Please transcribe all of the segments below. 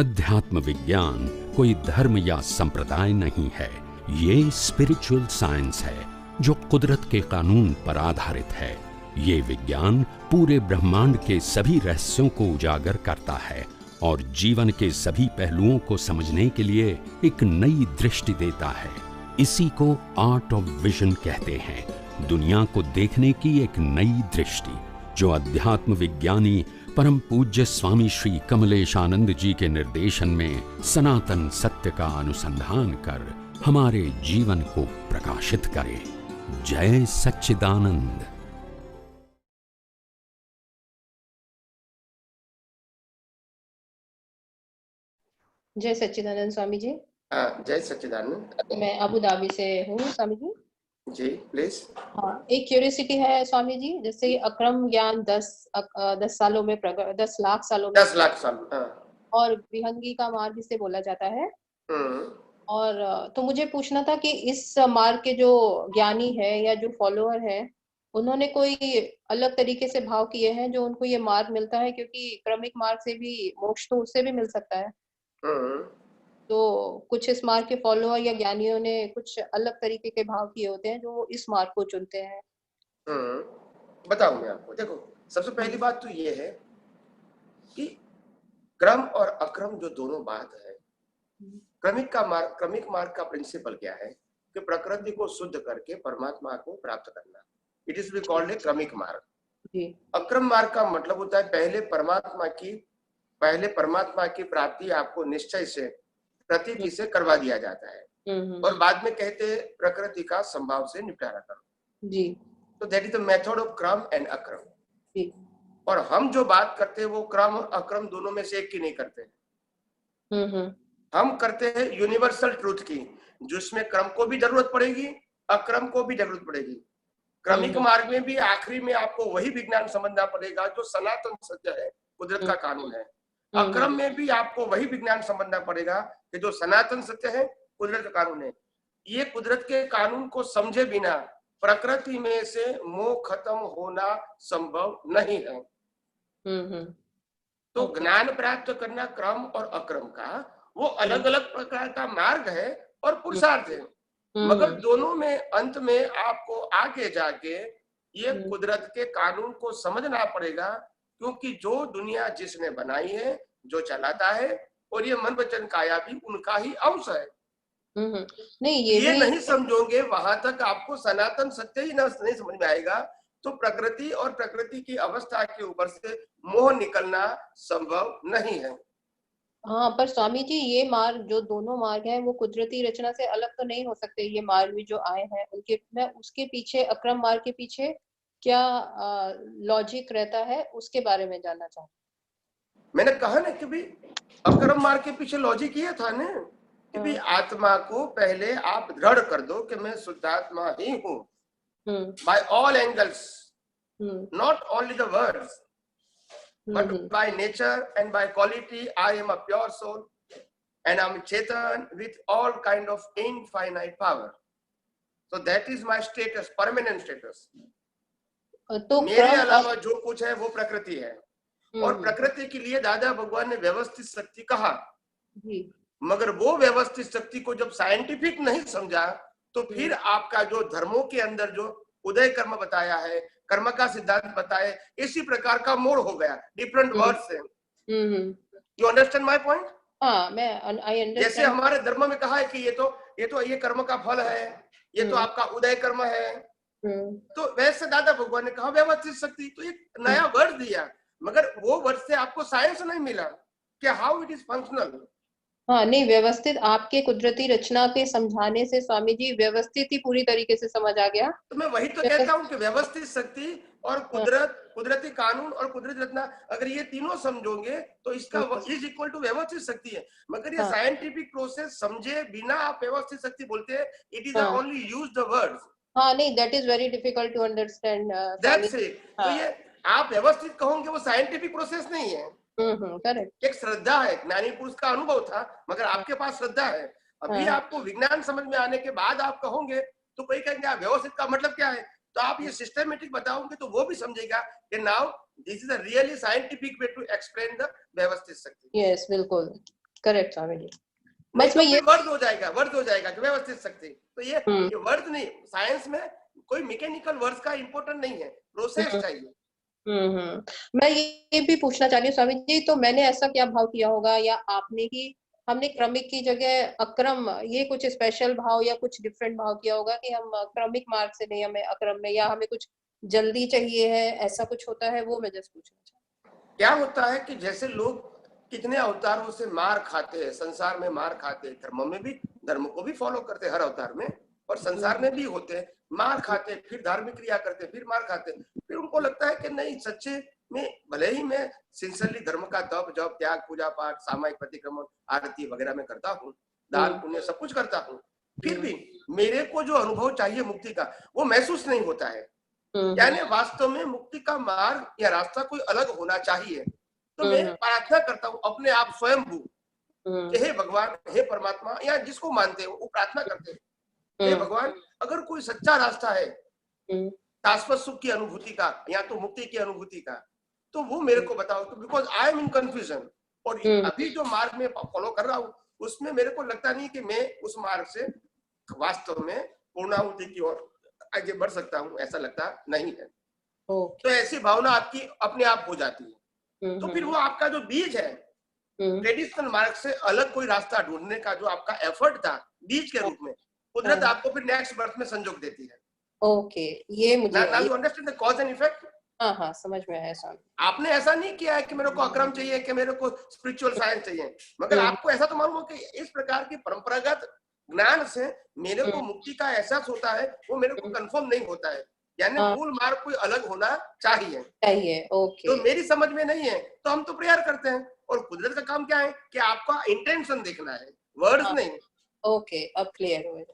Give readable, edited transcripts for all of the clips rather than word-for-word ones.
अध्यात्म विज्ञान कोई धर्म या संप्रदाय नहीं है, ये स्पिरिचुअल साइंस है जो कुदरत के कानून पर आधारित है। ये विज्ञान पूरे ब्रह्मांड के सभी रहस्यों को उजागर करता है और जीवन के सभी पहलुओं को समझने के लिए एक नई दृष्टि देता है। इसी को आर्ट ऑफ विजन कहते हैं, दुनिया को देखने की एक नई दृष्टि, जो अध्यात्म विज्ञानी परम पूज्य स्वामी श्री कमलेशानंद जी के निर्देशन में सनातन सत्य का अनुसंधान कर हमारे जीवन को प्रकाशित करे। जय सच्चिदानंद। जय सच्चिदानंद स्वामी जी। हाँ, जय सच्चिदानंद। मैं अबू धाबी से हूँ स्वामी जी। जी प्लीज। हाँ, एक क्यूरियोसिटी है स्वामी जी, जैसे अक्रम ज्ञान 10 सालों में 10 लाख सालों में 10 लाख साल। हाँ। और विहंगी का मार्ग इसे बोला जाता है। और तो मुझे पूछना था कि इस मार्ग के जो ज्ञानी है या जो फॉलोअर है, उन्होंने कोई अलग तरीके से भाव किए हैं जो उनको ये मार्ग मिलता है, क्योंकि क्रमिक मार्ग से भी मोक्ष तो उससे भी मिल सकता है। तो कुछ इस मार्ग के फॉलोअर या ज्ञानियों ने कुछ अलग तरीके के भाव किए होते हैं जो इस मार्ग को चुनते हैं। बताऊं मैं आपको। देखो, सबसे पहली बात तो ये है कि क्रम और अक्रम जो दोनों बात है, क्रमिक मार्ग का प्रिंसिपल क्या है कि प्रकृति को शुद्ध करके परमात्मा को प्राप्त करना। It is be called a क्रमिक मार्ग। अक्रम मार्ग का मतलब होता है पहले परमात्मा की प्राप्ति आपको निश्चय से प्रतीति से करवा दिया जाता है और बाद में कहते हैं प्रकृति का संभाव से निपटारा करो जी। तो that is the method of क्रम एंड अक्रम जी। और हम जो बात करते हैं वो क्रम अक्रम दोनों में से एक की नहीं करते। हम करते हैं यूनिवर्सल ट्रूथ की, जिसमें क्रम को भी जरूरत पड़ेगी, अक्रम को भी जरूरत पड़ेगी। क्रमिक मार्ग में भी आखिरी में आपको वही विज्ञान समझना पड़ेगा जो सनातन सत्य है, कुदरत का कानून है। अक्रम में भी आपको वही विज्ञान समझना पड़ेगा कि जो सनातन सत्य है, कुदरत का कानून है। ये कुदरत के कानून को समझे बिना प्रकृति में से मोह खत्म होना संभव नहीं है। तो ज्ञान प्राप्त करना क्रम और अक्रम का वो अलग अलग प्रकार का मार्ग है और पुरुषार्थ है, मगर दोनों में अंत में आपको आगे जाके ये कुदरत के कानून को समझना पड़ेगा, क्योंकि जो दुनिया जिसने बनाई है, जो चलाता है, और ये मन वचन काया भी उनका ही अंश है। नहीं ये नहीं समझोगे वहां तक आपको सनातन सत्य ही नहीं समझ में आएगा, तो प्रकृति और प्रकृति की अवस्था के ऊपर से मोह निकलना संभव नहीं है। हाँ, पर स्वामी जी ये मार्ग, जो दोनों मार्ग हैं, वो कुदरती रचना से अलग तो नहीं हो सकते। ये मार्ग भी जो आए हैं उनके, मैं उसके पीछे, अक्रम मार्ग के पीछे क्या लॉजिक रहता है उसके बारे में जानना चाहूँ। मैंने कहा ना कि भी अक्रम मार्ग के पीछे लॉजिक ये था ना कि भी आत्मा को पहले आप दृढ़ कर दो कि मैं शुद्धात्मा ही हूँ, by all angles, not only the words but by nature and by quality I am a pure soul and I'm Chetan with all kind of infinite power. So that is my status, permanent status. तो मेरे अलावा जो कुछ है वो प्रकृति है और प्रकृति के लिए दादा भगवान ने व्यवस्थित शक्ति कहा, मगर वो व्यवस्थित शक्ति को जब साइंटिफिक नहीं समझा तो फिर आपका जो धर्मों के अंदर जो उदय कर्म बताया है, कर्म का सिद्धांत बताए, इसी प्रकार का मोड़ हो गया डिफरेंट वर्ड्स से। You understand my point? हाँ, मैं आई अंडरस्टैंड। जैसे हमारे धर्म में कहा है कि ये कर्म का फल है, ये तो आपका उदय कर्म है, तो वैसे दादा भगवान ने कहा व्यवस्थित शक्ति, तो एक नया वर्ड दिया, मगर वो वर्ड से आपको साइंस नहीं मिला कि हाउ इट इज फंक्शनल। हाँ, नहीं, व्यवस्थित आपके कुदरती रचना के समझाने से स्वामी जी व्यवस्थित ही पूरी तरीके से समझ आ गया। तो मैं वही तो कहता हूँ कि व्यवस्थित शक्ति और कुदरती कानून और कुदरती रचना, अगर ये तीनों समझोगे तो इसका इज इक्वल टू व्यवस्थित शक्ति है। मगर ये साइंटिफिक प्रोसेस समझे बिना आप व्यवस्थित शक्ति बोलते हैं, it is only use the words. हाँ, नहीं, that is very difficult to understand. That's it. तो ये आप व्यवस्थित कहोगे, वो साइंटिफिक प्रोसेस नहीं है। करेक्ट। एक श्रद्धा है, ज्ञानी पुरुष का अनुभव था, मगर आपके पास श्रद्धा है। अभी आपको विज्ञान समझ में आने के बाद आप कहोगे तो कोई कहेंगे आप व्यवस्थित का मतलब क्या है, तो आप ये सिस्टमेटिक बताओगे तो वो भी समझेगा कि now this is a really scientific way to explain the व्यवस्थित शक्ति। यस, बिल्कुल। करेक्ट स्वामी जी। बस में ये वर्ड हो जाएगा कि व्यवस्थित शक्ति। तो ये वर्ड नहीं, साइंस में कोई मैकेनिकल वर्ड्स का इंपॉर्टेंट नहीं है, प्रोसेस चाहिए। मैं ये भी पूछना चाह रही हूँ स्वामी जी, तो मैंने ऐसा क्या भाव किया होगा या आपने कि हमने क्रमिक की जगह अक्रम, ये कुछ स्पेशल भाव या कुछ डिफरेंट भाव किया होगा कि हम क्रमिक मार्ग से नहीं, हमें अक्रम में, या हमें कुछ जल्दी चाहिए है, ऐसा कुछ होता है? वो मैं जस्ट पूछना चाहती हूँ। क्या होता है कि जैसे लोग कितने अवतारों से मार खाते हैं, संसार में मार खाते हैं, धर्म में भी, धर्म को भी फॉलो करते हैं हर अवतार में, और संसार में भी होते हैं, मार खाते, फिर धार्मिक क्रिया करते, फिर मार खाते, फिर उनको लगता है कि नहीं, सच्चे में भले ही मैं सिंसियरली धर्म का तप जप त्याग पूजा पाठ सामायिक प्रतिक्रमण आरती वगैरह में करता हूँ, दान पुण्य सब कुछ करता हूँ, फिर भी मेरे को जो अनुभव चाहिए मुक्ति का वो महसूस नहीं होता है। यानी वास्तव में मुक्ति का मार्ग या रास्ता कोई अलग होना चाहिए। तो मैं प्रार्थना करता हूँ अपने आप स्वयंभू कि हे भगवान, हे परमात्मा, या जिसको मानते हो वो प्रार्थना करते हैं, हे भगवान, अगर कोई सच्चा रास्ता है शाश्वत सुख की अनुभूति का या तो मुक्ति की अनुभूति का, तो वो मेरे को बताओ। तो because I am in confusion, और अभी जो मार्ग में फॉलो कर रहा हूँ उसमें मेरे को लगता नहीं कि मैं उस मार्ग से वास्तव में पूर्णाहुति की ओर आगे बढ़ सकता हूँ, ऐसा लगता नहीं है। तो ऐसी भावना आपकी अपने आप हो जाती है। तो फिर वो आपका जो बीज है, ट्रेडिशनल मार्ग से अलग कोई रास्ता ढूंढने का जो आपका एफर्ट था बीज के रूप में, कुदरत आपको फिर नेक्स्ट बर्थ में संजोग देती है। ओके, ये मुझे now you understand the cause and effect. हाँ, समझ में आया स्वामी। आपने ऐसा नहीं किया है कि मेरे को अक्रम चाहिए, कि मेरे को स्पिरिचुअल साइंस चाहिए, मगर आपको ऐसा तो मालूम हो कि इस प्रकार की परंपरागत ज्ञान से मेरे को मुक्ति का एहसास होता है, वो मेरे को कंफर्म नहीं होता है, यानी मूल मार्ग कोई अलग होना चाहिए। ओके। तो मेरी समझ में नहीं है तो हम तो प्रेयर करते हैं, और कुदरत का काम क्या है कि आपका इंटेंशन देखना है, वर्ड्स नहीं। ओके, अब क्लियर हो गया।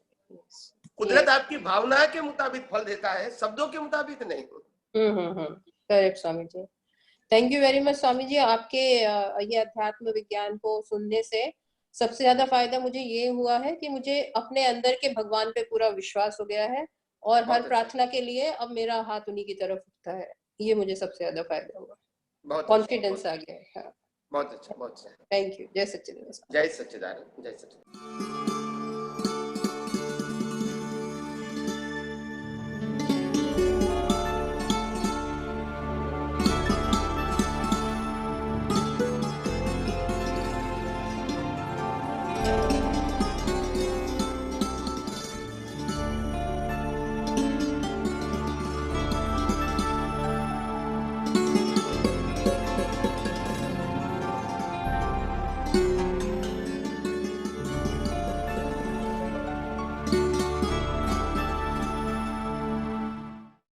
कुदरत आपकी भावना के मुताबिक फल देता है, शब्दों के मुताबिक नहीं। Correct Swami ji. Thank you very much Swami ji. आपके ये अध्यात्म विज्ञान को सुनने से सबसे ज्यादा फायदा मुझे ये हुआ है कि मुझे अपने अंदर के भगवान पे पूरा विश्वास हो गया है, और हर प्रार्थना के लिए अब मेरा हाथ उन्हीं की तरफ उठता है। ये मुझे सबसे ज्यादा फायदा हुआ, कॉन्फिडेंस आ गया है। बहुत अच्छा, बहुत अच्छा। Thank you. जय सच्चिदानंद। जय सच्चिदानंद। जय सच्चिदानंद।